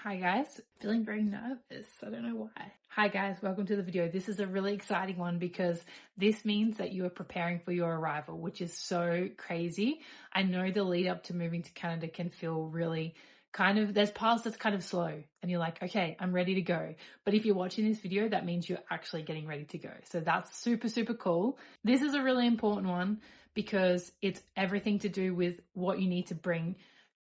Hi guys, feeling very nervous. I don't know why. Hi guys, welcome to the video. This is a really exciting one because this means that you are preparing for your arrival, which is so crazy. I know the lead up to moving to Canada can feel really there's parts that's kind of slow and you're like, okay, I'm ready to go. But if you're watching this video, that means you're actually getting ready to go. So that's super, super cool. This is a really important one because it's everything to do with what you need to bring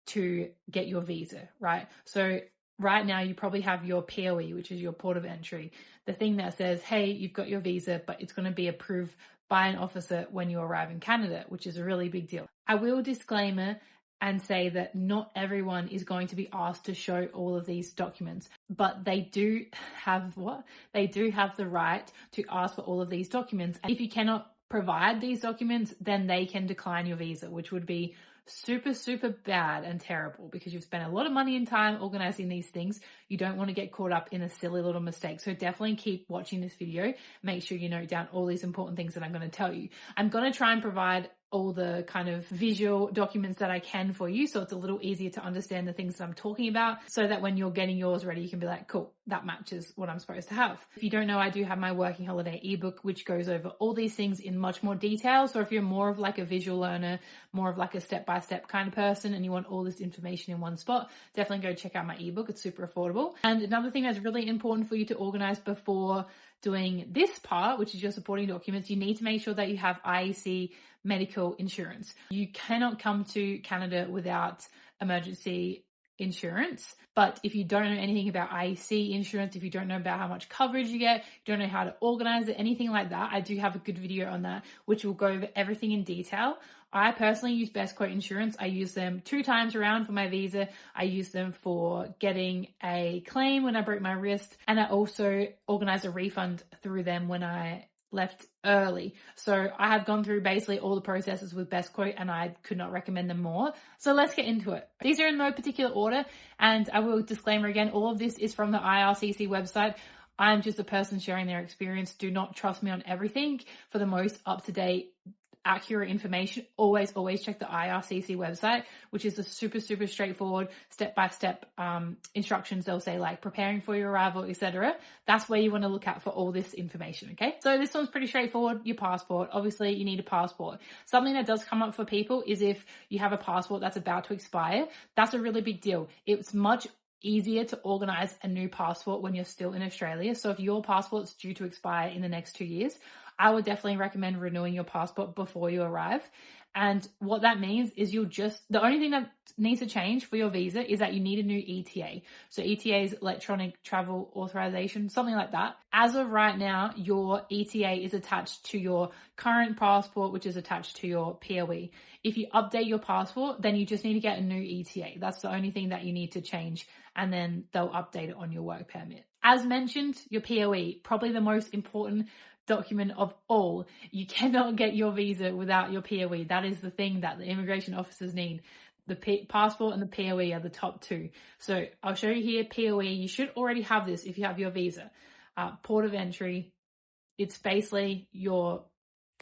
to get your visa, right? So right now you probably have your POE, which is your port of entry, the thing that says, hey, you've got your visa, but it's going to be approved by an officer when you arrive in Canada, which is a really big deal. I will disclaimer and say that not everyone is going to be asked to show all of these documents, but they do have the right to ask for all of these documents. And if you cannot provide these documents, then they can decline your visa, which would be super, super bad and terrible because you've spent a lot of money and time organizing these things. You don't want to get caught up in a silly little mistake. So definitely keep watching this video. Make sure you note down all these important things that I'm going to tell you. I'm going to try and provide all the kind of visual documents that I can for you, so it's a little easier to understand the things that I'm talking about, so that when you're getting yours ready, you can be like, cool, that matches what I'm supposed to have. If you don't know, I do have my Working Holiday ebook, which goes over all these things in much more detail. So if you're more of like a visual learner, more of like a step-by-step kind of person, and you want all this information in one spot, definitely go check out my ebook. It's super affordable. And another thing that's really important for you to organize before doing this part, which is your supporting documents, you need to make sure that you have IEC medical insurance. You cannot come to Canada without emergency insurance. But if you don't know anything about IEC insurance, if you don't know about how much coverage you get, you don't know how to organize it, anything like that, I do have a good video on that, which will go over everything in detail. I personally use Best Quote Insurance. I use them 2 times around for my visa. I use them for getting a claim when I broke my wrist. And I also organized a refund through them when I left early. So I have gone through basically all the processes with Best Quote and I could not recommend them more. So let's get into it. These are in no particular order, and I will disclaimer again, all of this is from the IRCC website. I'm just a person sharing their experience. Do not trust me on everything. For the most up-to-date, accurate information, always check the IRCC website, which is a super, super straightforward step-by-step instructions. They'll say like preparing for your arrival, etc. That's where you want to look at for all this information. Okay, so this one's pretty straightforward. Your passport, obviously you need a passport. Something that does come up for people is if you have a passport that's about to expire. That's a really big deal. It's much easier to organize a new passport when you're still in Australia. So if your passport's due to expire in the next 2 years, I would definitely recommend renewing your passport before you arrive. And what that means is the only thing that needs to change for your visa is that you need a new ETA. So ETA is electronic travel authorization, something like that. As of right now, your ETA is attached to your current passport, which is attached to your POE. If you update your passport, then you just need to get a new ETA. That's the only thing that you need to change, and then they'll update it on your work permit. As mentioned, your POE, probably the most important document of all. You cannot get your visa without your POE. That is the thing that the immigration officers need. The passport and the POE are the top 2. So I'll show you here, POE. You should already have this if you have your visa. Port of entry. It's basically your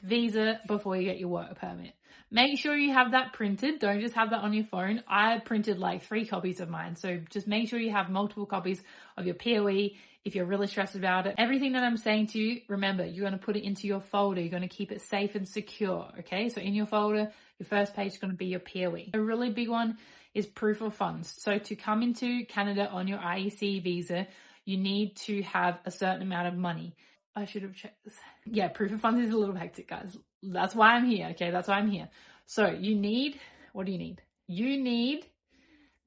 visa before you get your work permit. Make sure you have that printed. Don't just have that on your phone. I printed like 3 copies of mine. So just make sure you have multiple copies of your POE if you're really stressed about it. Everything that I'm saying to you, remember, you're going to put it into your folder. You're going to keep it safe and secure. Okay, so in your folder, your first page is going to be your POE. A really big one is proof of funds. So to come into Canada on your IEC visa, you need to have a certain amount of money. I should have checked this. Yeah, proof of funds is a little hectic, guys. That's why I'm here. Okay, that's why I'm here. So what do you need? You need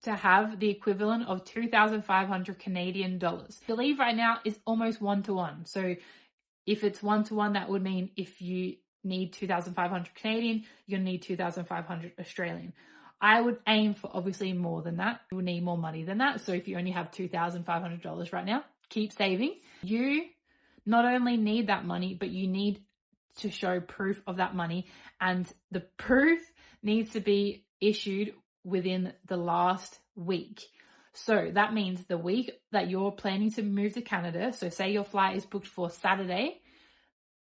to have the equivalent of 2,500 Canadian dollars. I believe right now it's almost 1-to-1. So if it's 1-to-1, that would mean if you need 2,500 Canadian, you're going to need 2,500 Australian. I would aim for obviously more than that. You would need more money than that. So if you only have $2,500 right now, keep saving. You not only need that money, but you need to show proof of that money. And the proof needs to be issued within the last week. So that means the week that you're planning to move to Canada, so say your flight is booked for Saturday,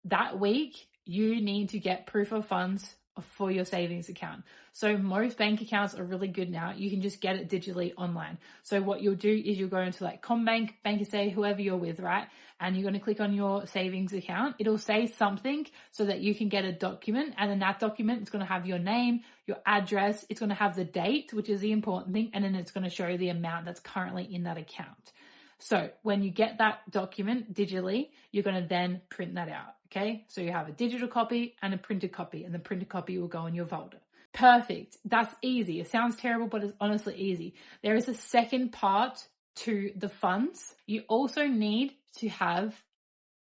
that week you need to get proof of funds for your savings account. So most bank accounts are really good now. You can just get it digitally online. So what you'll do is you'll go into like CommBank, Bank SA, whoever you're with, right? And you're going to click on your savings account. It'll say something so that you can get a document, and then that document is going to have your name, your address, it's going to have the date, which is the important thing, and then it's going to show the amount that's currently in that account. So when you get that document digitally, you're going to then print that out. Okay, so you have a digital copy and a printed copy, and the printed copy will go in your folder. Perfect. That's easy. It sounds terrible, but it's honestly easy. There is a second part to the funds. You also need to have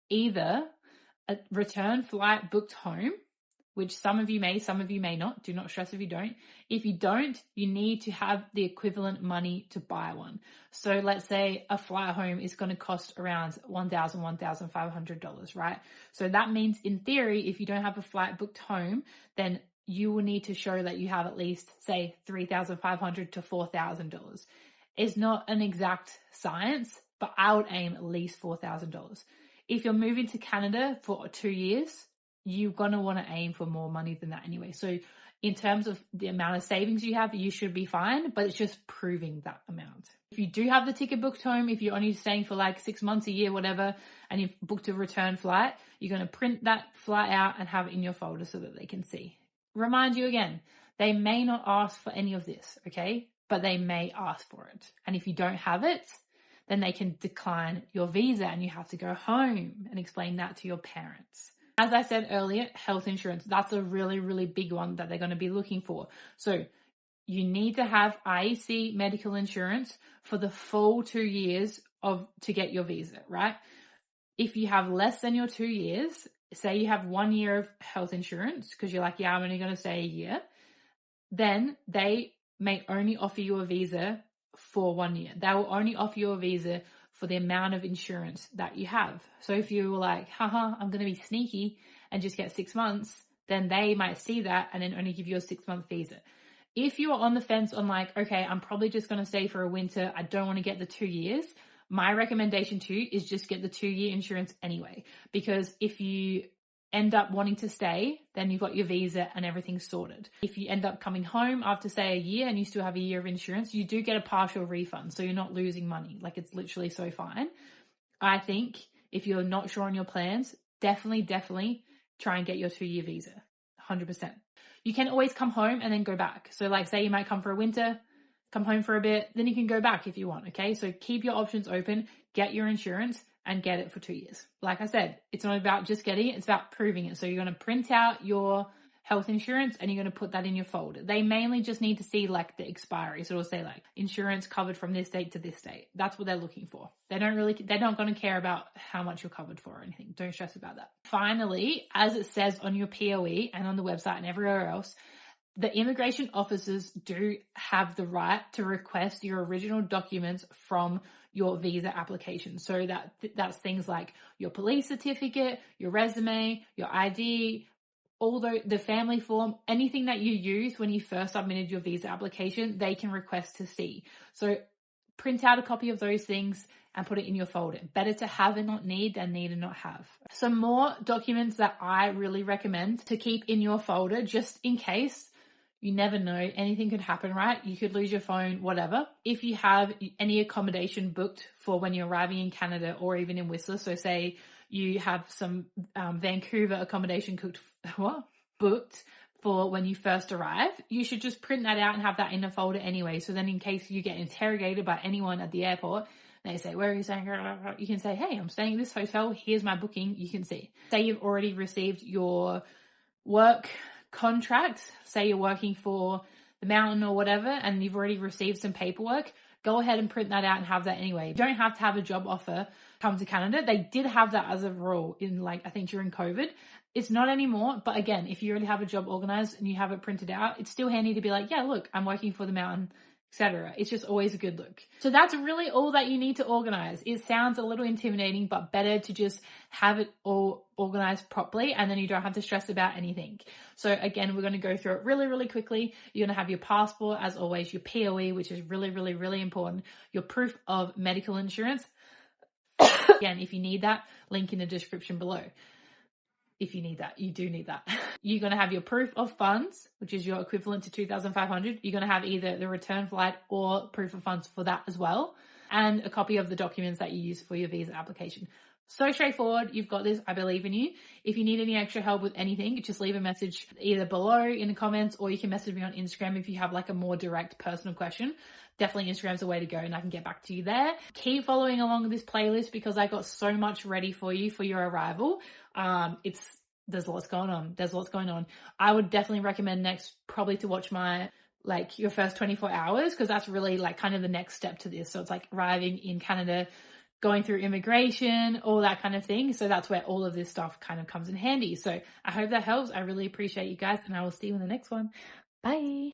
either a return flight booked home, which some of you may not. Do not stress if you don't. If you don't, you need to have the equivalent money to buy one. So let's say a flight home is going to cost around $1,500, right? So that means in theory, if you don't have a flight booked home, then you will need to show that you have at least, say, $3,500 to $4,000. It's not an exact science, but I would aim at least $4,000. If you're moving to Canada for 2 years, you're going to want to aim for more money than that anyway. So in terms of the amount of savings you have, you should be fine, but it's just proving that amount. If you do have the ticket booked home, if you're only staying for like 6 months, a year, whatever, and you've booked a return flight, you're going to print that flight out and have it in your folder so that they can see. Remind you again, they may not ask for any of this, okay? But they may ask for it. And if you don't have it, then they can decline your visa and you have to go home and explain that to your parents. As I said earlier, health insurance, that's a really, really big one that they're going to be looking for. So you need to have IEC medical insurance for the full 2 years to get your visa, right? If you have less than your 2 years, say you have 1 year of health insurance because you're like, yeah, I'm only going to stay a year, then they may only offer you a visa for 1 year. They will only offer you a visa for the amount of insurance that you have. So if you were like, haha, I'm going to be sneaky and just get 6 months, then they might see that and then only give you a 6-month visa. If you are on the fence on like, okay, I'm probably just going to stay for a winter, I don't want to get the 2 years, my recommendation to you is just get the 2-year insurance anyway. Because if you end up wanting to stay, then you've got your visa and everything's sorted. If you end up coming home after say a year and you still have a year of insurance, you do get a partial refund. So you're not losing money. Like it's literally so fine. I think if you're not sure on your plans, definitely try and get your 2-year visa. 100%. You can always come home and then go back. So like say you might come for a winter, come home for a bit, then you can go back if you want. Okay. So keep your options open, get your insurance, and get it for 2 years. Like I said, it's not about just getting it, it's about proving it. So you're going to print out your health insurance and you're going to put that in your folder. They mainly just need to see like the expiry. So it'll say like insurance covered from this date to this date. That's what they're looking for. They're not going to care about how much you're covered for or anything. Don't stress about that. Finally, as it says on your POE and on the website and everywhere else, the immigration officers do have the right to request your original documents from your visa application. So that's things like your police certificate, your resume, your ID, although the family form, anything that you used when you first submitted your visa application, they can request to see. So print out a copy of those things and put it in your folder. Better to have and not need than need and not have. Some more documents that I really recommend to keep in your folder just in case. You never know. Anything could happen, right? You could lose your phone, whatever. If you have any accommodation booked for when you're arriving in Canada or even in Whistler, so say you have some Vancouver accommodation booked for when you first arrive, you should just print that out and have that in a folder anyway. So then in case you get interrogated by anyone at the airport, they say, where are you staying? You can say, hey, I'm staying in this hotel. Here's my booking. You can see. Say you've already received your work contract, say you're working for the mountain or whatever, and you've already received some paperwork, go ahead and print that out and have that anyway. You don't have to have a job offer come to Canada. They did have that as a rule in I think during COVID. It's not anymore. But again, if you already have a job organized and you have it printed out, it's still handy to be like, yeah, look, I'm working for the mountain, etc. It's just always a good look. So that's really all that you need to organize. It sounds a little intimidating, but better to just have it all organized properly and then you don't have to stress about anything. So again, we're going to go through it really, really quickly. You're going to have your passport, as always, your POE, which is really, really, really important, your proof of medical insurance. Again, if you need that, link in the description below. if you need that. You do need that. You're going to have your proof of funds, which is your equivalent to 2,500. You're going to have either the return flight or proof of funds for that as well, and a copy of the documents that you use for your visa application. So straightforward. You've got this. I believe in you. If you need any extra help with anything, just leave a message either below in the comments, or you can message me on Instagram if you have like a more direct personal question. Definitely Instagram's the way to go, and I can get back to you there. Keep following along with this playlist because I got so much ready for you for your arrival. There's lots going on. I would definitely recommend next probably to watch your first 24 hours, because that's really like kind of the next step to this. So it's like arriving in Canada, going through immigration, all that kind of thing. So that's where all of this stuff kind of comes in handy. So I hope that helps. I really appreciate you guys, and I will see you in the next one. Bye.